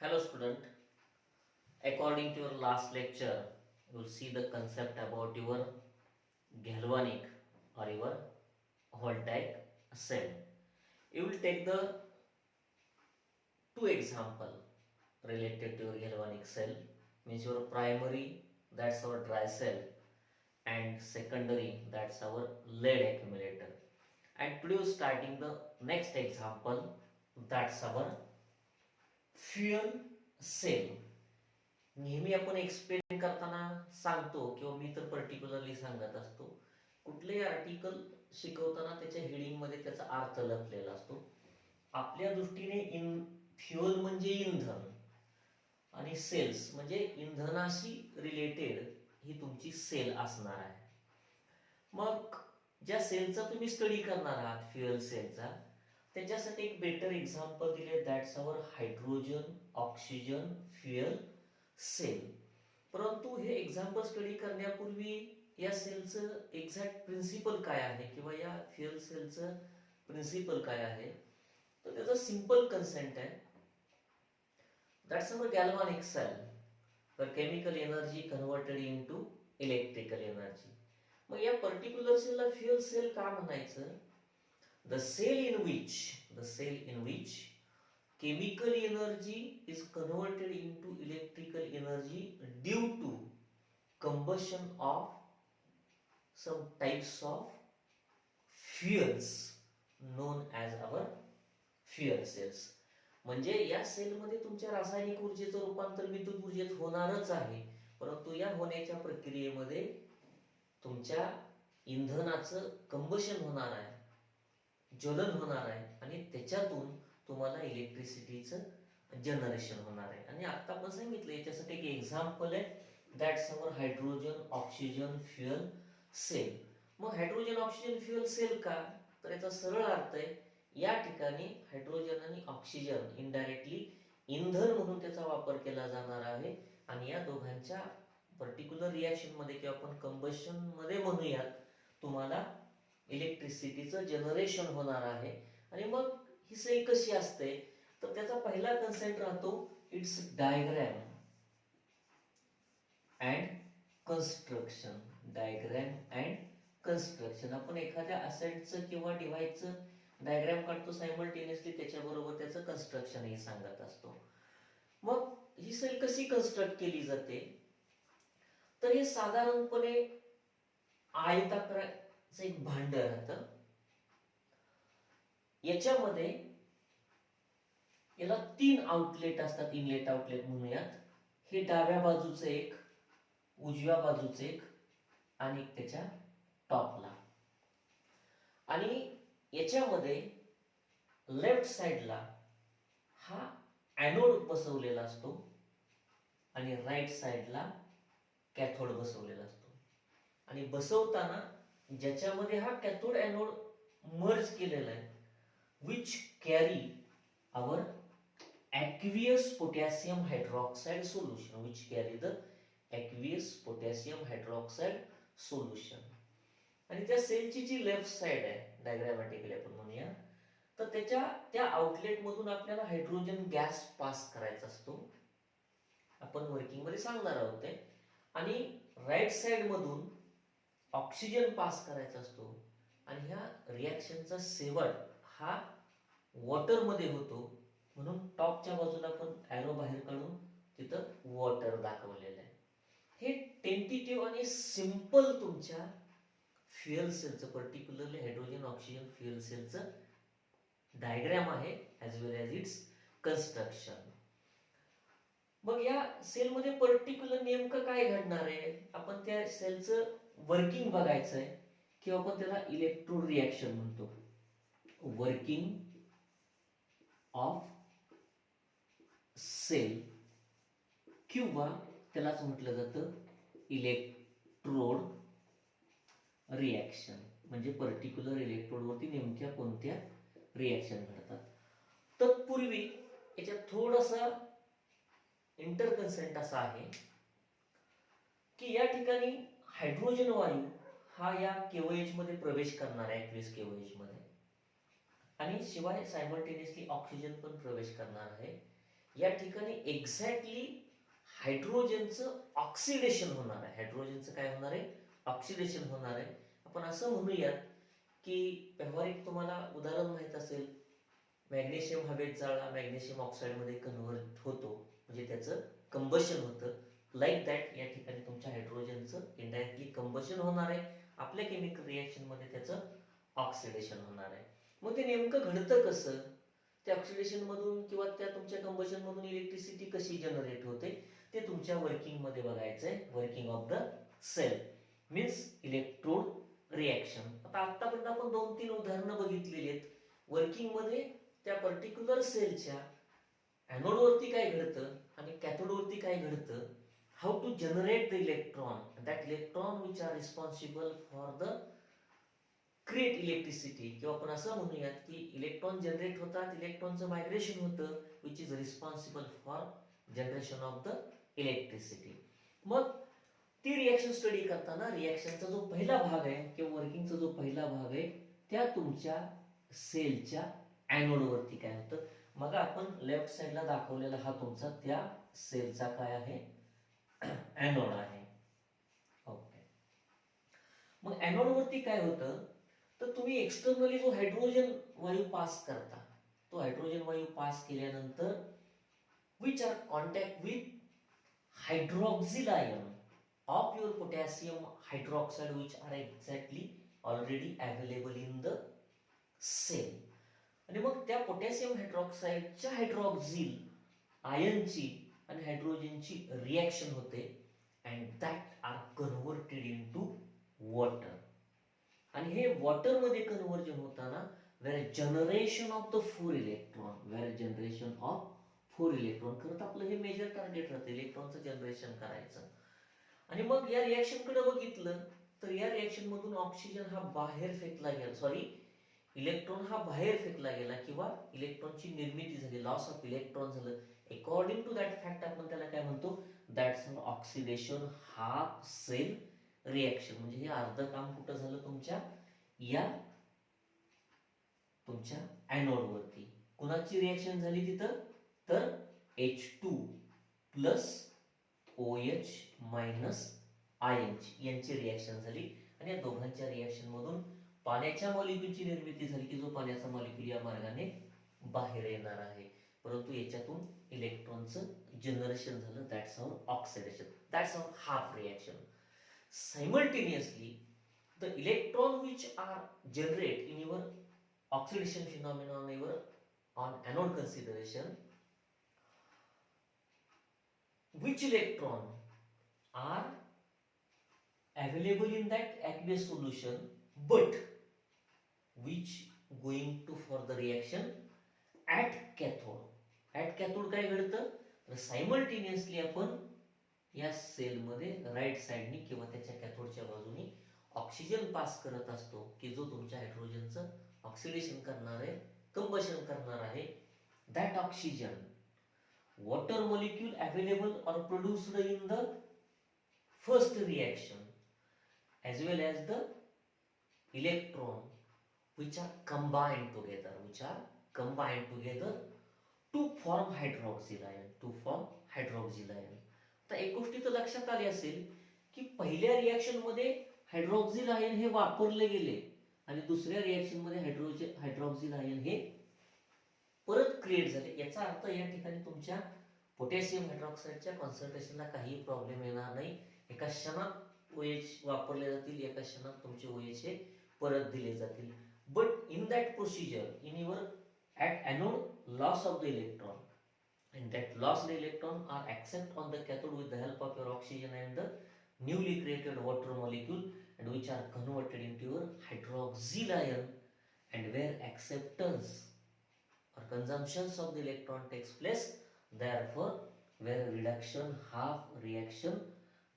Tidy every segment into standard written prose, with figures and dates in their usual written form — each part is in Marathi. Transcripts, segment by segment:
Hello student, according to your last lecture, you will see the concept about your galvanic or your voltaic cell. You will take the two example related to your galvanic cell, means your primary, that's our dry cell, and secondary, that's our lead accumulator. And today we are starting the next example, that's our fuel cell. नेहमी आपण एक्सप्लेन करताना सांगतो किंवा मी तर पर्टिक्युलरली सांगत असतो, कुठलेही आर्टिकल शिकवताना त्याच्या हेडिंग मध्ये त्याचा अर्थ लपलेला असतो. आपल्या दृष्टीने फ्युअल म्हणजे इंधन आणि सेल्स म्हणजे इंधनाशी रिलेटेड ही तुमची सेल असणार आहे. मग ज्या सेलचा तुम्ही स्टडी करणार आहात फ्युअल सेलचा, त्याच्यासाठी एक बेटर एक्झाम्पल दिले, that's our hydrogen oxygen fuel cell. परंतु हे एक्झाम्पल स्टडी करण्यापूर्वी या सेलचं एक्झॅक्ट प्रिन्सिपल काय आहे किंवा या फ्युअल सेलचं प्रिन्सिपल काय आहे, तर त्याचा सिंपल कन्सेप्ट आहे, that's our galvanic cell, the chemical energy converted into electrical energy. मग या पर्टिक्युलर सेलला फ्युअल सेल का म्हणायचं? The cell in which chemical energy is converted into electrical energy due to combustion of some types of fuels known as our fuel cells. म्हणजे या सेलमध्ये तुमच्या रासायनिक ऊर्जेचं रूपांतर विद्युत ऊर्जेत होणारच आहे, परंतु या होण्याच्या प्रक्रियेमध्ये तुमच्या इंधनाचं कंबशन होणार आहे, ज्वलन होणार आहे आणि त्याच्यातून तुम्हाला इलेक्ट्रिसिटीचं जनरेशन होणार आहे. आणि आता आपण सांगितलं याच्यासाठी एक एक्झाम्पल आहे, that's our hydrogen oxygen fuel cell. मग हायड्रोजन ऑक्सिजन फ्युअल सेल का? तर याचा सरळ अर्थ आहे, या ठिकाणी हायड्रोजन आणि ऑक्सिजन इनडायरेक्टली इंधन म्हणून त्याचा वापर केला जाणार आहे आणि या दोघांच्या पर्टिक्युलर रिॲक्शन मध्ये किंवा आपण कंबशन मध्ये म्हणूयात, तुम्हाला इलेक्ट्रिसिटीचं जनरेशन होणार आहे. आणि मग ही सेल कशी असते, तर त्याचा पहिला कन्सेप्ट राहतो it's diagram and construction. Diagram and construction, आपण एखाद्या असेटचं किंवा डिव्हाइसचं डायग्रॅम काढतो सायमल्टेनियसली, त्याच्याबरोबर त्याचं कन्स्ट्रक्शनही सांगत असतो. मग ही सेल कशी कन्स्ट्रक्ट केली जाते, तर हे साधारणपणे आयताकृतीचं एक भांड राहतं. याच्यामध्ये याला 3 आउटलेट असतात, इनलेट आउटलेट म्हणूयात. हे डाव्या बाजूचं एक, उजव्या बाजूचं एक आणि त्याच्या टॉपला. आणि याच्यामध्ये लेफ्ट साइडला हा ॲनोड बसवलेला असतो आणि राईट साइडला कॅथोड बसवलेला असतो. आणि बसवताना ज्याच्यामध्ये हा कॅथोड ॲनोड मर्ज केलेला आहे, which carry our aqueous potassium hydroxide solution, which carry the aqueous potassium hydroxide solution. आणि त्या सेलची जी लेफ्ट साइड आहे डायग्रामॅटिकली आपण म्हणूया, तर त्या आउटलेट मधून आपल्याला हायड्रोजन गॅस पास करायचा असतो, आपण वर्किंग मध्ये सांगणार आहोत ते. आणि राईट साइड मधून ऑक्सिजन पास करायचा असतो आणि ह्या रिॲक्शनचा शेवट हा वॉटर मध्ये होतो, म्हणून टॉपच्या बाजूला आपण ॲरो बाहेर काढून तिथं वॉटर दाखवलेलं आहे. हे टेंटेटिव्ह आणि सिंपल तुमच्या फ्युअल सेलचं, पर्टिक्युलरली हायड्रोजन ऑक्सिजन फ्युअल सेलचं डायग्राम आहे, as well as its construction. मग या सेलमध्ये पर्टिक्युलर नेमकं काय घडणार आहे, आपण त्या सेलचं वर्किंग बघायचं आहे, किंवा आपण त्याला इलेक्ट्रोड रिॲक्शन म्हणतो. वर्किंग ऑफ सेल किंवा त्यालाच म्हटलं जातं इलेक्ट्रोड रिॲक्शन, म्हणजे पर्टिक्युलर इलेक्ट्रोड वरती नेमक्या कोणत्या रिॲक्शन घडतात. तत्पूर्वी याच्यात थोडासा इंटरकन्सेंट असा आहे की या ठिकाणी हायड्रोजन वायू हा या केओएच मध्ये प्रवेश करणार आहे, ॲक्वियस केओएच मध्ये, आणि शिवाय सायमल्टेनियसली ऑक्सिजन पण प्रवेश करणार आहे. या ठिकाणी एक्झॅक्टली हायड्रोजनचं ऑक्सिडेशन होणार आहे. हायड्रोजनचं काय होणार आहे? ऑक्सिडेशन होणार आहे. आपण असं म्हणूयात की व्यावहारिक तुम्हाला उदाहरण माहित असेल, मॅग्नेशियम हवेत जाळला, मॅग्नेशियम ऑक्साईडमध्ये कन्व्हर्ट होतो, म्हणजे त्याचं कंबशन होतं. लाईक दॅट या ठिकाणी तुमच्या हायड्रोजनचं इनडायरेक्टली कंबशन होणार आहे, आपल्या केमिकल रिएक्शनमध्ये त्याचं ऑक्सिडेशन होणार आहे. मग ते नेमकं घडतं कसं? त्या ऑक्सिडेशन मधून किंवा त्या तुमच्या कंबशन मधून इलेक्ट्रिसिटी कशी जनरेट होते ते तुमच्या वर्किंग मध्ये बघायचंय. Working of the cell means electrode reaction. आता आतापर्यंत आपण 2-3 उदाहरणं बघितलेली आहेत. वर्किंग मध्ये त्या पर्टिक्युलर सेलच्या एनोड वरती काय घडतं आणि कॅथोड वरती काय घडतं, how to generate the electron, that electron which are responsible for the create electricity, किंवा आपण असं म्हणूयात की इलेक्ट्रॉन जनरेट होतात, इलेक्ट्रॉनचं मायग्रेशन होतं which is responsible for generation of the electricity. मग ती रिएक्शन स्टडी करताना रिएक्शनचा जो पहिला भाग आहे किंवा वर्किंगचा जो पहिला भाग आहे त्या तुमच्या सेलच्या एनोड वरती काय होतं. मग आपण लेफ्ट साइडला दाखवलेला हा तुमचा त्या सेलचा काय आहे? एनोड आहे. ओके. मग एनोड वरती काय होतं, तर तुम्ही एक्सटर्नली जो हायड्रोजन वायू पास करता, तो हायड्रोजन वायू पास केल्यानंतर which are contact with hydroxyl ion of your potassium hydroxide which are exactly already available in the cell. आणि मग त्या पोटॅशियम हायड्रॉक्साईडच्या हायड्रॉक्सिल आयनची आणि हायड्रोजनची रिएक्शन होते and that are converted into water. आणि हे वॉटर मध्ये कन्व्हर्जन होताना where generation of the 4 electron, where generation of 4 electron करत आपलं हे मेजर टार्गेट राहतं, इलेक्ट्रॉनचं जनरेशन करायचं. आणि मग या रिएक्शन कडे बघितलं तर या रिएक्शन मधून ऑक्सिजन हा बाहेर फेकला गेला, सॉरी इलेक्ट्रॉन हा बाहेर फेकला गेला किंवा इलेक्ट्रॉनची निर्मिती झाली, लॉस ऑफ इलेक्ट्रॉन झालं. अकॉर्डिंग टू दॅट फॅक्ट आपण त्याला काय म्हणतो? That's oxidation half cell reaction. म्हणजे हे अर्ध काम कुठं झालं? तुमच्या या तुमच्या एनोड वरती. कुणाची रिएक्शन झाली तिथं? तर H2 प्लस OH मायनस आयनची यांची रिएक्शन झाली आणि या दोघांच्या रिएक्शन मधून पाण्याच्या मॉलिक्यूलची निर्मिती झाली की जो पाण्याचा मॉलिक्यूल या मार्गाने बाहेर येणार आहे, परंतु याच्यातून इलेक्ट्रॉनचं जनरेशन झालं. That's our oxidation, that's our half reaction. Simultaneously the electron which are generate in your oxidation phenomenon your on anode consideration, which electron are available in that aqueous solution but which going to for the reaction at cathode. at cathode काय घडतं तर सायमल्टेनियसली आपण या सेल मध्ये राईट साइडनी किंवा त्याच्या कॅथोडच्या बाजूनी ऑक्सिजन पास करत असतो की जो तुमच्या हायड्रोजनचं ऑक्सिडेशन करणार आहे, कंबशन करणार आहे. That oxygen water molecule available और produced in the first reaction as well as the electron which are combined together to form hydroxyl ion, आता एक गोष्टी तर लक्षात आली असेल की पहिल्या रिएक्शन मध्ये हायड्रॉक्सिल आयन हे वापरले गेले आणि दुसऱ्या रिएक्शन मध्ये हायड्रॉक्सिल आयन हे परत क्रिएट झाले. याचा अर्थ या ठिकाणी तुमच्या पोटॅशियम हायड्रॉक्साईडच्या कॉन्सन्ट्रेशनला काही प्रॉब्लेम येणार नाही. एका क्षणात OH वापरले जातील, एका क्षणात तुमचे OH हे परत दिले जातील. But in that procedure in your at anode loss of the electron and that lost electron are accept on the cathode with the help of your oxygen and the newly created water molecule and which are converted into your hydroxyl ion, and where acceptance or consumptions of the electron takes place, therefore where reduction half reaction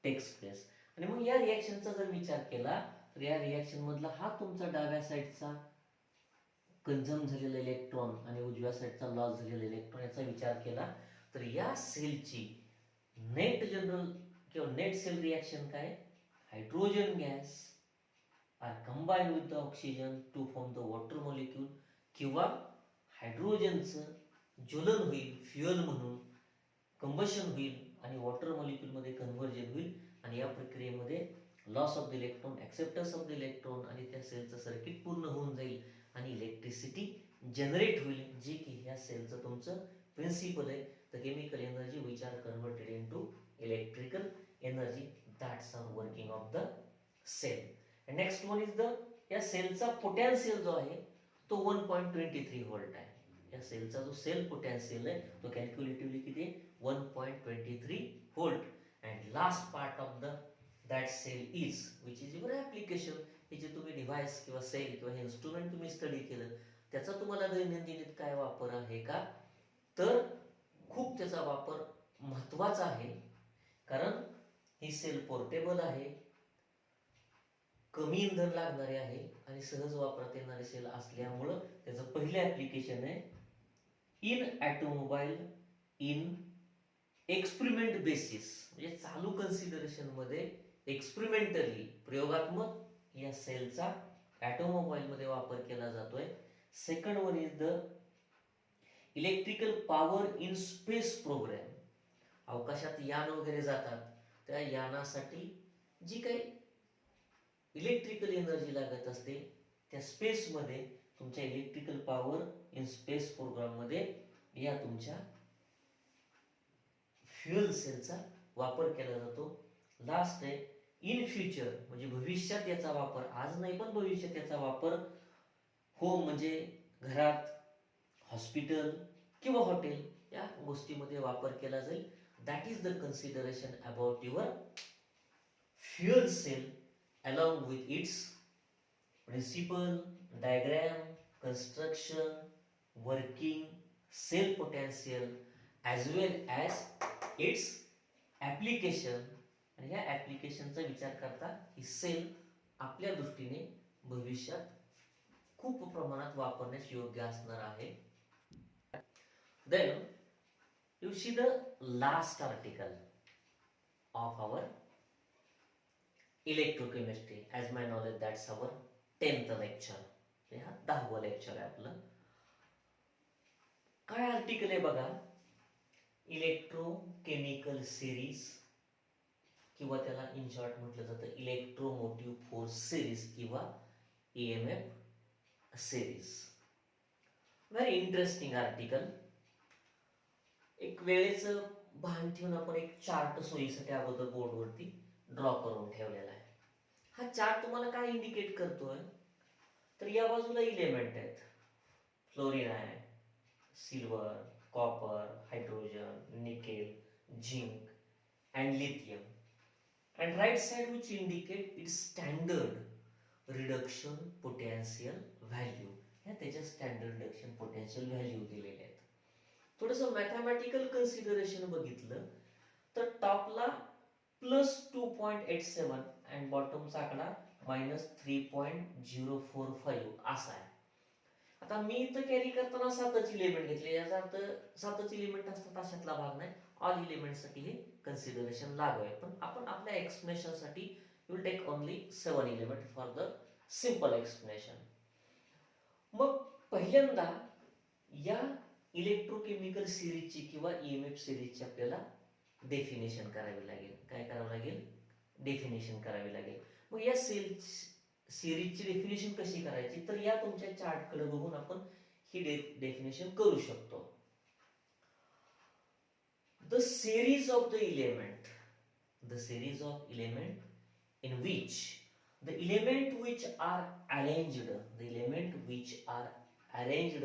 takes place. आणि मग या रिएक्शनचा जर विचार केला तर या रिएक्शन मधला हा तुमचा डाव्या साईडचा कंझ्युम झालेला इलेक्ट्रॉन आणि उजव्या साईडचा लॉस झालेला इलेक्ट्रॉन याचा विचार केला तर या सेलची नेट जनरल किंवा नेट सेल रिएक्शन काय? Hydrogen gas are combine with the oxygen to form the water molecule, किंवा हायड्रोजनचं ज्वलन होईल फ्युएल म्हणून कंबशन होईल आणि वॉटर मॉलिक्यूलमध्ये कन्व्हर्जन होईल आणि या प्रक्रियेमध्ये loss of the electron, acceptance of the electron आणि त्या सेलचं सर्किट पूर्ण होऊन जाईल आणि इलेक्ट्रिसिटी जनरेट होईल, जे की ह्या सेलचं तुमचं प्रिन्सिपल आहे. The chemical energy which are converted in to electrical energy, that's our working of the cell. Next one is the, या सेलचा पोटॅन्शियल जो आहे तो 1.23 व्होल्ट आहे. या सेलचा जो सेल पोटॅन्शियल आहे तो कॅल्क्युलेटिव्हली किती आहे, 1.23 volt. And last part of the that cell is which is your application. हे जे तुम्ही डिव्हाइस किंवा सेल किंवा हे इन्स्ट्रुमेंट तुम्ही स्टडी केलं त्याचा तुम्हाला दैनंदिनीत काय वापर आहे का, तर खूप त्याचा वापर महत्वाचा आहे. कारण ही सेल पोर्टेबल आहे, कमी इंधन लागणारे आहे आणि सहज वापरात येणारे सेल असल्यामुळं त्याचं पहिलं ॲप्लिकेशन आहे in automobile in experiment basis, म्हणजे चालू कन्सिडरेशन मध्ये एक्सपेरिमेंटली प्रयोगात्मक या सेलचा ॲटोमोबाईल मध्ये वापर केला जातोय. Second one is the electrical power in space programme. अवकाशात यान वगैरे जातात, त्या यानासाठी जी काही इलेक्ट्रिकल एनर्जी लागत असते त्या स्पेसमध्ये तुमच्या इलेक्ट्रिकल पॉवर इन स्पेस प्रोग्राममध्ये या तुमच्या फ्युएल सेलचा वापर केला जातो. लास्ट आहे इन फ्युचर, म्हणजे भविष्यात याचा वापर, आज नाही पण भविष्यात याचा वापर होम म्हणजे घरात, हॉस्पिटल किंवा हॉटेल या गोष्टीमध्ये वापर केला जाईल. That is the consideration about your fuel cell along with its principle, diagram, construction, working, cell potential as well as its application. आणि ह्या ॲप्लिकेशनचा विचार करता ही सेल आपल्या दृष्टीने भविष्यात खूप प्रमाणात वापरण्यास योग्य असणार आहे. Then you see the last article of our electrochemistry. As my knowledge that's our 10th lecture. हा 10वं लेक्चर आहे आपलं. काय आर्टिकल आहे बघा, इलेक्ट्रोकेमिकल सिरीज किंवा त्याला इन शॉर्ट म्हटलं जातं इलेक्ट्रोमोटिव्ह फोर्स सिरीज किंवा EMF series. Very interesting article. एक वेळेचं भान ठेवून आपण एक चार्ट सोयीसाठी अगोदर बोर्डवरती ड्रॉ करून ठेवलेला आहे. हा चार्ट तुम्हाला काय इंडिकेट करतोय, तर या बाजूला इलेमेंट आहेत, फ्लोरीन आहे, silver, copper, hydrogen, nickel, zinc and lithium. And right side which indicate its standard reduction potential value. ह्या त्याच्या स्टँडर्ड रिडक्शन पोटेन्शियल व्हॅल्यू दिलेल्या आहेत. थोडंसं मॅथमॅटिकल कन्सिडरेशन बघितलं तर टॉपला +2.87 अँड बॉटमचा आकडा -3.045 असा आहे. आता मी इथं कॅरी करताना 7च इलिमेंट घेतले, याचा अर्थ 7च इलिमेंट असतात अशातला भाग नाही. ऑल इलिमेंटसाठी हे कन्सिडरेशन लागू आहे. पण आपण आपल्या एक्सप्लेनेशनसाठी will take only 7 element for the simple explanation. मग पहिल्यांदा या इलेक्ट्रोकेमिकल सिरीजची किंवा EMF सिरीजची आपल्याला डेफिनेशन करावी लागेल. काय करावं लागेल, डेफिनेशन करावी लागेल. मग या सेल सिरीजची डेफिनेशन कशी करायची, तर या तुमच्या चार्टकडे बघून आपण ही डेफिनेशन करू शकतो. The series of the element, the series of element in which the element which are arranged, the element which are arranged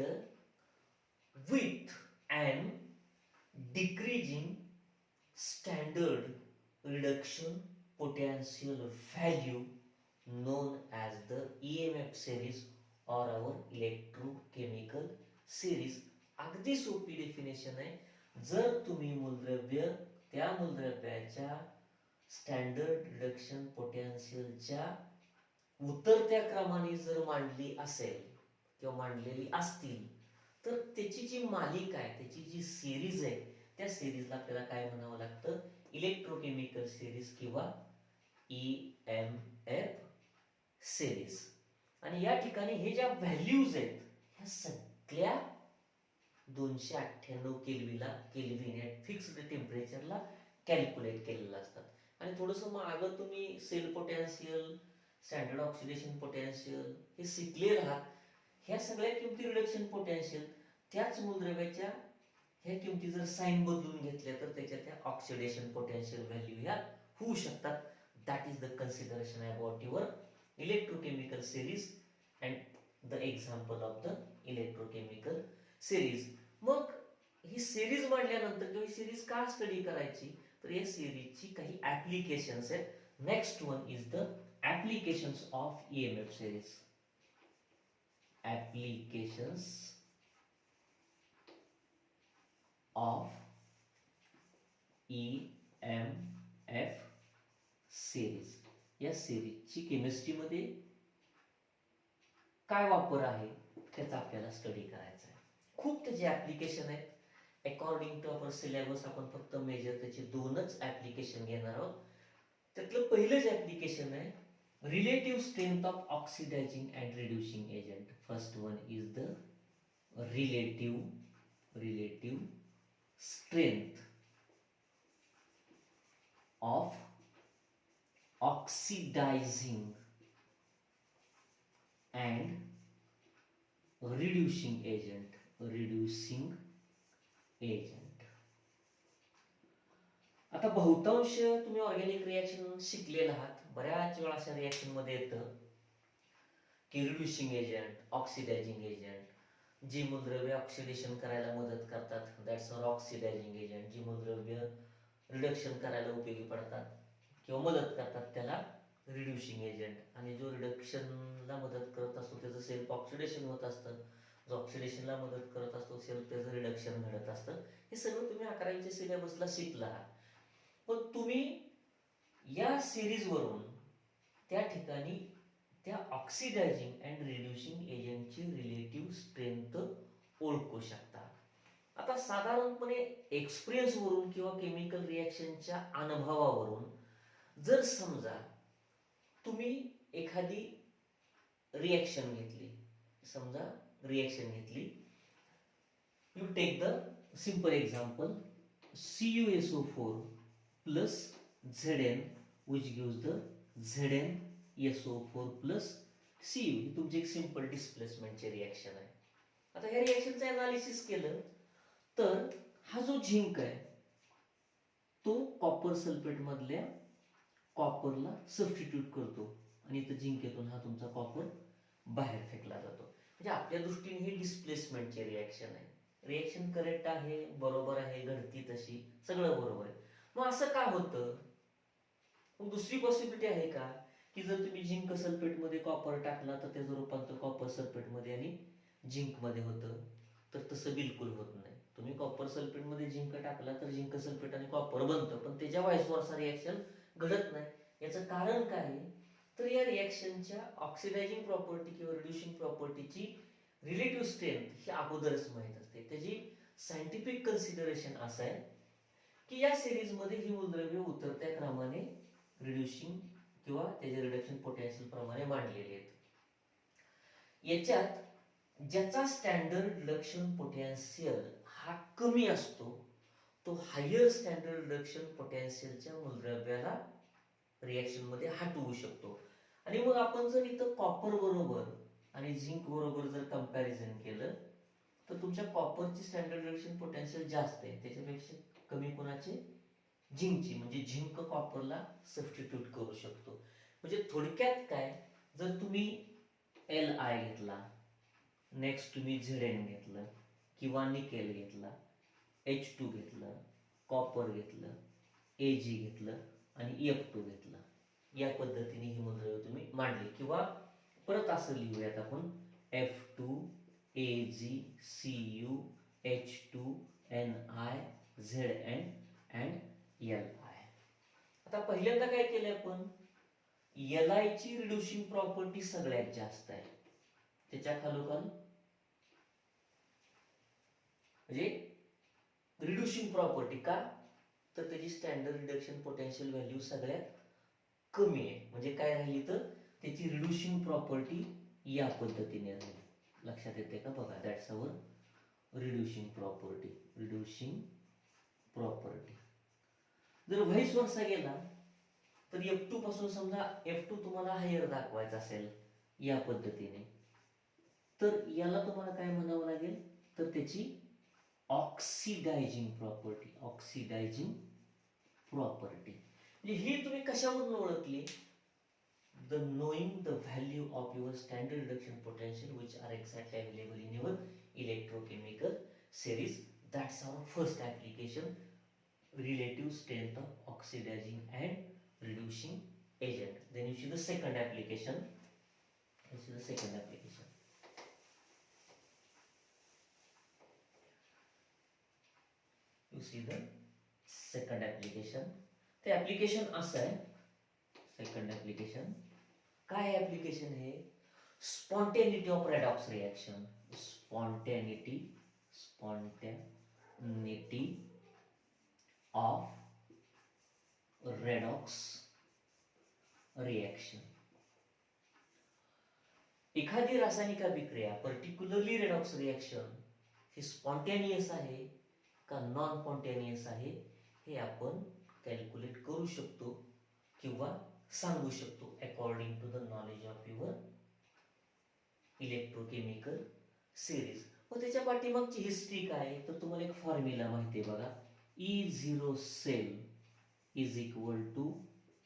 with an decreasing standard reduction potential value known as the EMF series or our electrochemical series. अगदी सोपी डेफिनेशन आहे. जर तुम्ही मूलद्रव्य त्या मूलद्रव्याच्या स्टँडर्ड रिडक्शन पोटेन्शियलच्या उतरत्या क्रमाने जर मांडली असेल किंवा मांडलेली असतील तर त्याची जी मालिका आहे, त्याची जी सिरीज आहे, त्या सिरीजला आपल्याला काय म्हणावं लागतं, इलेक्ट्रोकेमिकल सिरीज किंवा EMF सिरीज. आणि या ठिकाणी हे ज्या व्हॅल्यूज आहेत ह्या सगळ्या 298 केल्विन ॲट फिक्स्ड टेम्परेचरला कॅल्क्युलेट केलेलं असतात. आणि थोडंसं मागं तुम्ही cell potential, standard oxidation potential हे शिकले आहात. ह्या सगळ्या किमती रिडक्शन पोटॅन्शियल त्याच मूलद्रव्याच्या ह्या किमती जर साईन बदलून घेतल्या तर त्याच्या त्या ऑक्सिडेशन पोटॅन्शियल व्हॅल्यू ह्या होऊ शकतात. That is the consideration about your electrochemical series and the example of the electrochemical series. मग ही सिरीज मांडल्यानंतर किंवा ही सिरीज का स्टडी करायची, तर या सिरीजची काही ऍप्लिकेशन्स आहेत. Next one is the applications of EMF series. Applications of EMF series. या सिरीजची केमिस्ट्रीमध्ये काय वापर आहे त्याचा आपल्याला स्टडी करायचा आहे. खूप त्याचे ऍप्लिकेशन आहेत. अकॉर्डिंग टू अवर सिलेबस आपण फक्त मेजर त्याचे 2च ऍप्लिकेशन घेणार आहोत. त्यातलं पहिलंच ऍप्लिकेशन आहे relative strength of oxidising and reducing agent. First one is the relative strength of oxidizing and reducing agent. आता बहुतांश तुम्ही ऑर्गॅनिक रिएक्शन शिकलेले आहात. बऱ्याच वेळा अशा रिएक्शन मध्ये येतं की रिड्युसिंग एजंट, ऑक्सिडायझिंग एजंट, जी मूलद्रव्य ऑक्सिडेशन करायला मदत करतात दॅट्स आर ऑक्सिडायझिंग एजंट. जी मूलद्रव्य रिडक्शन करायला उपयोगी पडतात किंवा मदत करतात त्याला रिड्युसिंग एजंट. आणि जो रिडक्शनला मदत करत असतो त्याचं सेल्फ ऑक्सिडेशन होत असतं. जो ऑक्सिडेशनला मदत करत असतो सेल्फ त्याचं रिडक्शन घडत असतं. हे सगळं तुम्ही 11वीच्या सिलेबसला शिकला आहात. पण तुम्ही या सिरीजवरून त्या ठिकाणी त्या ऑक्सिडायझिंग अँड रिड्युसिंग एजंटची रिलेटिव्ह स्ट्रेंथ ओळखू शकता. आता साधारणपणे एक्सपिरियन्स वरून किंवा केमिकल रिएक्शनच्या अनुभवावरून जर समजा तुम्ही एखादी रिएक्शन घेतली, you take the simple example CuSO4 plus Zn which gives the ZnSO4 plus Cu. ही तुमची एक सिंपल डिस्प्लेसमेंटची रिएक्शन आहे. आता ह्या रिएक्शनचं अनालिसिस केलं तर हा जो झिंक आहे तो कॉपर सल्फेट मधल्या कॉपरला सबस्टिट्यूट करतो आणि इथं झिंकेतून हा तुमचा कॉपर बाहेर फेकला जातो. म्हणजे आपल्या दृष्टीने ही डिस्प्लेसमेंटची रिएक्शन आहे. रिएक्शन करेक्ट आहे, बरोबर आहे, घडती तशी सगळं बरोबर आहे. मग असं का होतं? मग दुसरी पॉसिबिलिटी आहे का की जर तुम्ही झिंक सल्फेट मध्ये कॉपर टाकला तर त्याचं रूपांतर कॉपर सल्फेट मध्ये आणि झिंक मध्ये होतं? तर तसं बिलकुल होत नाही. तुम्ही कॉपर सल्फेट मध्ये झिंक टाकला तर झिंक सल्फेट आणि कॉपर बनतं, पण त्याच्या व्हाईस वर्सा रिएक्शन घडत नाही. याचं कारण काय आहे? तर या रिएक्शनच्या ऑक्सिडायझिंग प्रॉपर्टी किंवा रिड्युसिंग प्रॉपर्टीची रिलेटिव्ह स्ट्रेंथ ही अगोदरच माहित असते. त्याची सायंटिफिक कन्सिडरेशन असं आहे की या सिरीजमध्ये ही मूलद्रव्य उतरत्या क्रमाने रिड्युसिंग किंवा त्याचे रिडक्शन पोटॅन्शियल प्रमाणे मांडलेले आहेत. याच्यात ज्याचा स्टँडर्ड रिडक्शन पोटॅन्शियल हा कमी असतो तो हायर स्टँडर्ड रिडक्शन पोटॅन्शियलच्या मूलद्रव्याला रिएक्शन मध्ये हटवू शकतो. आणि मग आपण जर इथं कॉपर बरोबर आणि झिंक बरोबर जर कंपॅरिझन केलं तर तुमच्या कॉपरची स्टँडर्ड रिडक्शन पोटॅन्शियल जास्त आहे, त्याच्यापेक्षा कमी कोणाचे? झिंकची. म्हणजे झिंक कॉपरला सबस्टिट्यूट करू शकतो. म्हणजे थोडक्यात काय, जर तुम्ही Li घेतला, नेक्स्ट तुम्ही Zn घेतलं किंवा निकेल घेतला, H2 घेतलं, कॉपर घेतलं, Ag घेतलं आणि F2 घेतला, या पद्धतीने ही मूलद्रव्य तुम्ही मांडली. किंवा परत असं लिहूयात आपण F2 Ag Cu H2 Ni Zn and Li. आता पहिल्यांदा काय केलं आपण? Li ची रिड्युसिंग प्रॉपर्टी सगळ्यात जास्त आहे, त्याच्या खालोखाल म्हणजे रिड्युसिंग प्रॉपर्टी का, तर त्याची स्टँडर्ड रिडक्शन पोटेन्शियल व्हॅल्यू सगळ्यात कमी आहे. म्हणजे काय राहिली तर त्याची रिड्युसिंग प्रॉपर्टी या पद्धतीने राहिली. लक्षात येते का? बघा, दॅट्स अवर रिड्युशिंग प्रॉपर्टी. जर व्हाईस वर्सा गेला तर F2 पासून समजा F2 तुम्हाला हायर दाखवायचा असेल या पद्धतीने, तर याला तुम्हाला काय म्हणावं लागेल, तर त्याची ऑक्सिडायझिंग प्रॉपर्टी म्हणजे ही तुम्ही कशावरून ओळखली, the knowing the value of your standard reduction potential which are exactly available in your electrochemical series. That's our first application, relative strength of oxidizing and reducing agent. Then you see the second application. You see the second application. ते ऍप्लिकेशन असं आहे. सेकंड ऍप्लिकेशन काय ऍप्लिकेशन हे, spontaneity of redox reaction. Spontaneity of redox reaction. एखादी रासायनिक अभिक्रिया पर्टिक्युलरली रेडॉक्स रिएक्शन ही स्पॉन्टेनियस आहे का नॉन स्पॉन्टेनियस आहे हे आपण कॅल्क्युलेट करू शकतो किंवा सांगू शकतो according to the knowledge of your electrochemical series. व त्याच्या पाठीमागची हिस्ट्री काय, तर तुम्हाला एक फॉर्म्युला माहिती आहे बघा, E0 cell is equal to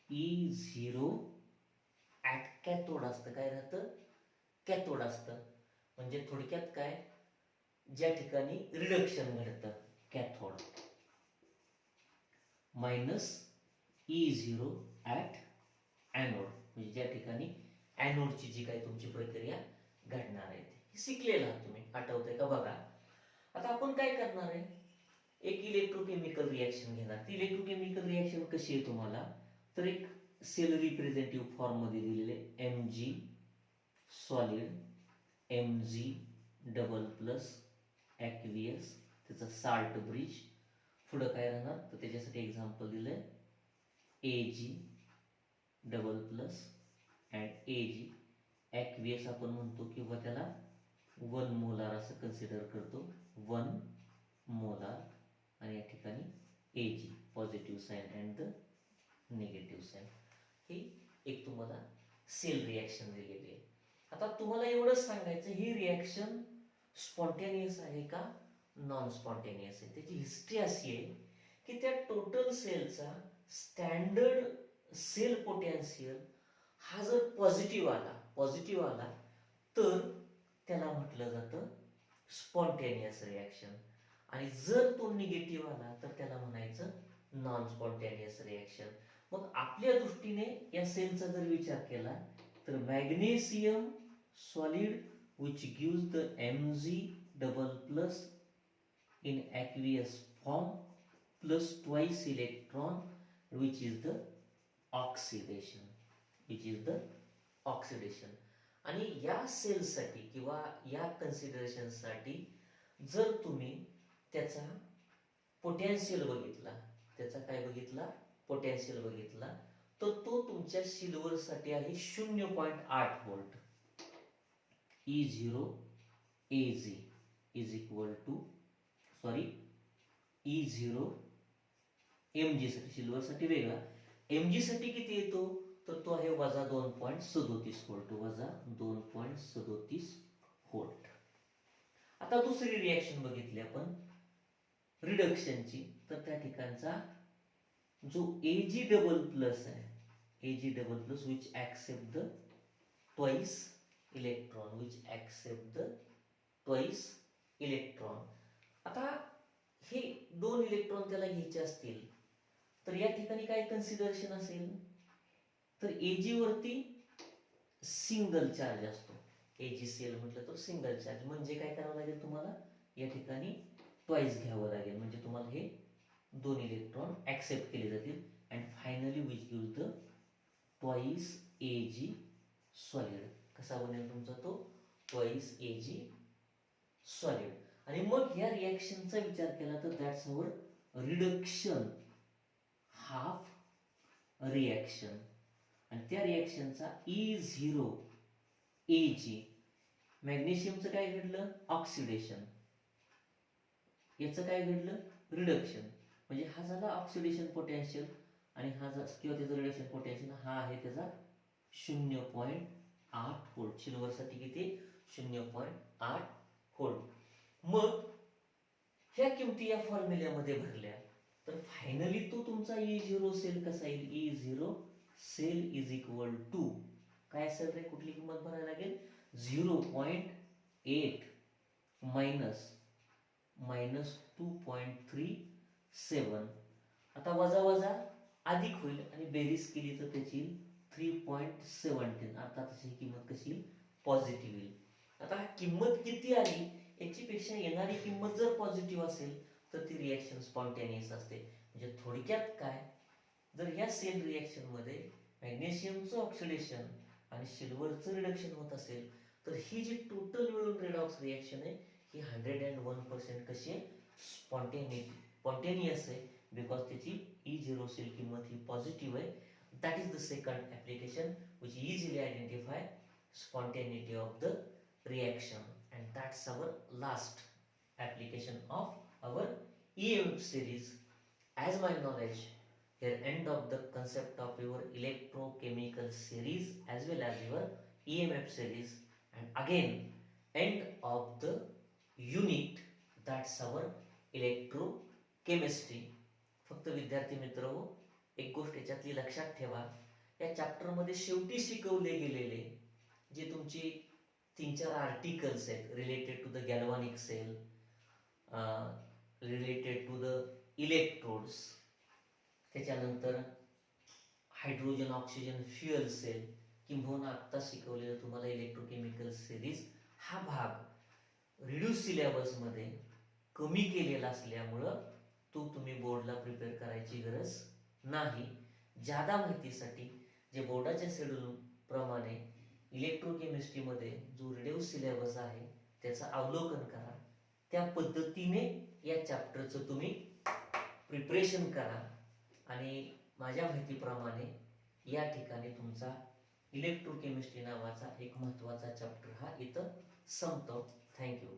E0 at cathode असतं. काय राहतं, कॅथोड असतं. म्हणजे थोडक्यात काय, ज्या ठिकाणी रिडक्शन घडतं cathode, minus E0 at anode, म्हणजे ज्या ठिकाणी ॲनोडची जी काही तुमची प्रक्रिया घडणार आहे ती शिकलेला आहात तुम्ही, आठवतंय का बघा. आता आपण काय करणार आहे, एक इलेक्ट्रोकेमिकल रिएक्शन घेणार. ती इलेक्ट्रोकेमिकल रिएक्शन कशी आहे तुम्हाला, तर एक सेल रिप्रेझेंटेटिव्ह फॉर्म मध्ये दिलेले Mg solid, Mg double plus aqueous, त्याचा साल्ट ब्रिज. पुढं काय राहणार, तर त्याच्यासाठी एक्झाम्पल दिलंय Ag double plus and Ag. Aqueous आपण म्हणतो किंवा त्याला 1 मोलार असं कन्सिडर करतो, 1 मोलार. आणि या ठिकाणी Ag positive sign and the negative sign. ही एक तुम्हाला सेल रिॲक्शन दिलेली आहे. आता तुम्हाला एवढंच सांगायचं, ही रिॲक्शन स्पॉन्टेनियस आहे का नॉन स्पॉन्टेनियस आहे. त्याची हिस्ट्री अशी आहे की त्या टोटल सेलचा स्टँडर्ड सेल पोटेन्शियल हा जर पॉझिटिव्ह आला तर त्याला म्हटलं जातं स्पॉन्टेनियस रिॲक्शन, आणि जर तो निगेटिव्ह आला तर त्याला म्हणायचं नॉन स्पॉन्टेनियस रिॲक्शन. मग आपल्या दृष्टीने या सेलचा जर विचार केला तर magnesium solid which gives the Mg double plus in aqueous form plus twice electron which is the oxidation. आणि या सेलसाठी किंवा या कन्सिडरेशन साठी जर तुम्ही त्याचा पोटेन्शियल बघितला, त्याचा काय बघितला, पोटेन्शियल बघितला, तर तो तुमच्या सिल्वर साठी आहे 0.8 volt. E0 Az is equal to E0 Mg साठी, सिल्वर साठी वेगळा, Mg साठी किती येतो, तर तो आहे वजा 2.37 व्होल्ट, वजा 2.37 व्होल्ट. आता दुसरी रिॲक्शन बघितली आपण रिडक्शनची, तर त्या ठिकाणचा जो Ag डबल प्लस आहे, Ag double plus which accept the twice electron. आता हे 2 इलेक्ट्रॉन त्याला घ्यायचे असतील तर या ठिकाणी काय कन्सिडरेशन असेल, तर Ag वरती सिंगल चार्ज असतो. Ag सेल म्हटलं तर सिंगल चार्ज, म्हणजे काय करावं लागेल तुम्हाला, या ठिकाणी ट्वाइस घ्यावं लागेल, म्हणजे तुम्हाला हे 2 इलेक्ट्रॉन ऍक्सेप्ट केले जातील. And finally which gives the twice Ag solid. कसा बनेल तुमचा तो ट्वाइस Ag सॉलिड. आणि मग या रिॲक्शनचा विचार केला तर that's our reduction half reaction. आणि त्या रिॲक्शनचा E0 Ag, मॅग्नेशियमचं काय घडलं, ऑक्सिडेशन, याचं काय घडलं, रिडक्शन. म्हणजे हा झाला ऑक्सिडेशन पोटेन्शियल आणि हा किंवा त्याचं रिडक्शन पोटेन्शियल हा आहे त्याचा 0.8 व्होल्ट. सिल्वरसाठी किती, 0.8 व्होल्ट. मग ह्या किमती या फॉर्म्युल्यामध्ये भरल्या तर फायनली तो तुमचा E0 सेल कसा येईल, E0 cell is equal to काय असेल रे, कुठली किंमत भरायला लागेल, 0.8 मायनस 2.37. आता वजा वजा अधिक होईल आणि बेरीज केली तर त्याची 3.17. अर्थात ही किंमत कशी, पॉझिटिव्ह येईल. आता हा किंमत किती आली याची पेक्षा येणारी किंमत जर पॉझिटिव्ह असेल तर ती रिॲक्शन स्पॉन्टेनियस असते. म्हणजे थोडक्यात काय, जर या सेल रिॲक्शन मध्ये मॅग्नेशियमचं ऑक्सिडेशन आणि सिल्वरचं रिडक्शन होत असेल तर ही जी टोटल मिळून रेडॉक्स रिॲक्शन आहे ही 101% कशी आहे, स्पॉन्टेनियस आहे. बिकॉज त्याची E0 सेल किंमत ही पॉझिटिव्ह आहे. That is the second application which easily identify spontaneity of the reaction, and that's our last application of our EMF series. As my knowledge, here end of the concept of your electrochemical series as well as your EMF series, and again end of the unit, that's our electrochemistry. फक्त विद्यार्थी मित्र हो, एक गोष्ट याच्यातली लक्षात ठेवा, या चॅप्टर मध्ये शेवटी शिकवले गेलेले जे तुमची 3-4 आर्टिकल्स आहेत related to the galvanic cell, related to the electrodes, त्याच्यानंतर हायड्रोजन ऑक्सिजन फ्युएल सेल, किंबहुना आत्ता शिकवलेलं तुम्हाला इलेक्ट्रोकेमिकल सिरीज, हा भाग रिड्यूस सिलेबस मध्ये कमी केलेला असल्यामुळं तो तुम्ही बोर्डला प्रिपेअर करायची गरज नाही. ज्यादा माहितीसाठी जे बोर्डाच्या शेड्यूल प्रमाणे इलेक्ट्रोकेमिस्ट्रीमध्ये जो रिड्यूस सिलेबस आहे त्याचं अवलोकन करा, त्या पद्धतीने या चॅप्टरचं तुम्ही प्रिपरेशन करा आणि माझ्या माहितीप्रमाणे या ठिकाणी तुमचा इलेक्ट्रोकेमिस्ट्री नावाचा एक महत्त्वाचा चॅप्टर हा इथं संपतो. थँक्यू.